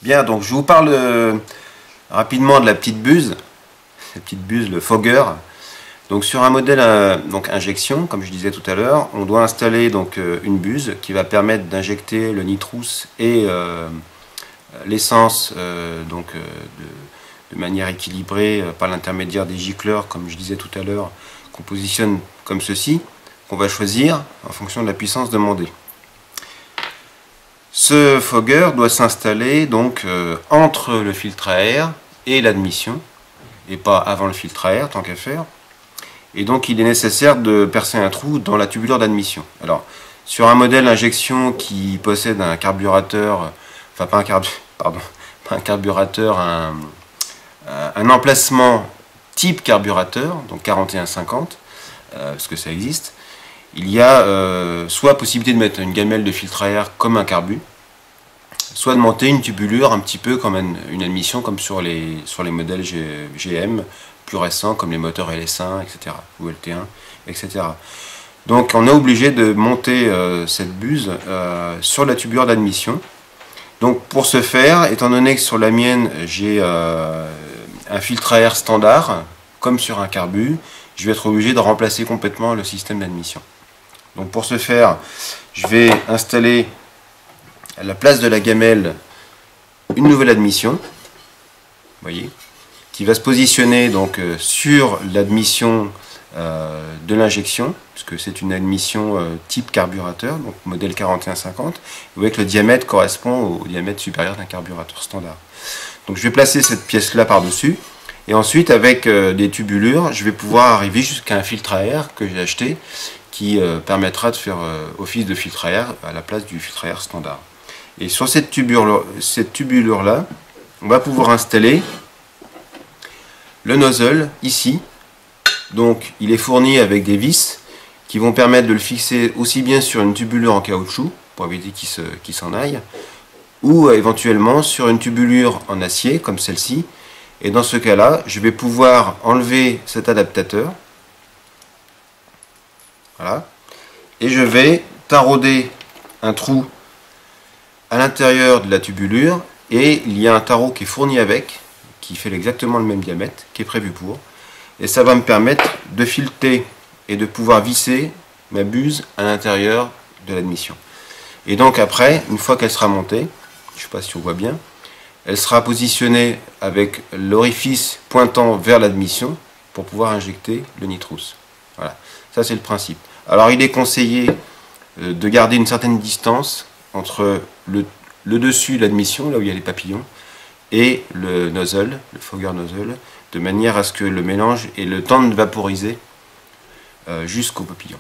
Bien, donc je vous parle rapidement de la petite buse, le fogger. Donc sur un modèle donc injection, comme je disais tout à l'heure, on doit installer donc une buse qui va permettre d'injecter le nitrous et l'essence de manière équilibrée par l'intermédiaire des gicleurs, comme je disais tout à l'heure, qu'on positionne comme ceci, qu'on va choisir en fonction de la puissance demandée. Ce fogger doit s'installer donc entre le filtre à air et l'admission, et pas avant le filtre à air tant qu'à faire. Et donc il est nécessaire de percer un trou dans la tubulure d'admission. Alors sur un modèle injection qui possède un carburateur, enfin pas un carburateur, un emplacement type carburateur, donc 4150, parce que ça existe, il y a soit possibilité de mettre une gamelle de filtre à air comme un carbu, soit de monter une tubulure un petit peu comme une admission comme sur les modèles GM plus récents comme les moteurs LS1, etc. ou LT1, etc. Donc on est obligé de monter cette buse sur la tubulure d'admission. Donc pour ce faire, étant donné que sur la mienne j'ai un filtre à air standard, comme sur un carbu, je vais être obligé de remplacer complètement le système d'admission. Donc pour ce faire, je vais installer à la place de la gamelle une nouvelle admission, voyez, qui va se positionner donc sur l'admission de l'injection, puisque c'est une admission type carburateur, donc modèle 4150. Vous voyez que le diamètre correspond au diamètre supérieur d'un carburateur standard. Donc je vais placer cette pièce-là par-dessus, et ensuite avec des tubulures, je vais pouvoir arriver jusqu'à un filtre à air que j'ai acheté, qui permettra de faire office de filtre à air à la place du filtre à air standard. Et sur cette tubulure-là, on va pouvoir installer le nozzle ici. Donc il est fourni avec des vis qui vont permettre de le fixer aussi bien sur une tubulure en caoutchouc, pour éviter qu'il s'en aille, ou éventuellement sur une tubulure en acier, comme celle-ci. Et dans ce cas-là, je vais pouvoir enlever cet adaptateur. Voilà. Et je vais tarauder un trou à l'intérieur de la tubulure, et il y a un tarot qui est fourni avec, qui fait exactement le même diamètre, qui est prévu pour, et ça va me permettre de fileter et de pouvoir visser ma buse à l'intérieur de l'admission. Et donc après, une fois qu'elle sera montée, je ne sais pas si on voit bien, elle sera positionnée avec l'orifice pointant vers l'admission pour pouvoir injecter le nitrous. Voilà, ça c'est le principe. Alors il est conseillé de garder une certaine distance entre le dessus de l'admission, là où il y a les papillons, et le nozzle, le fogger nozzle, de manière à ce que le mélange ait le temps de vaporiser jusqu'aux papillons.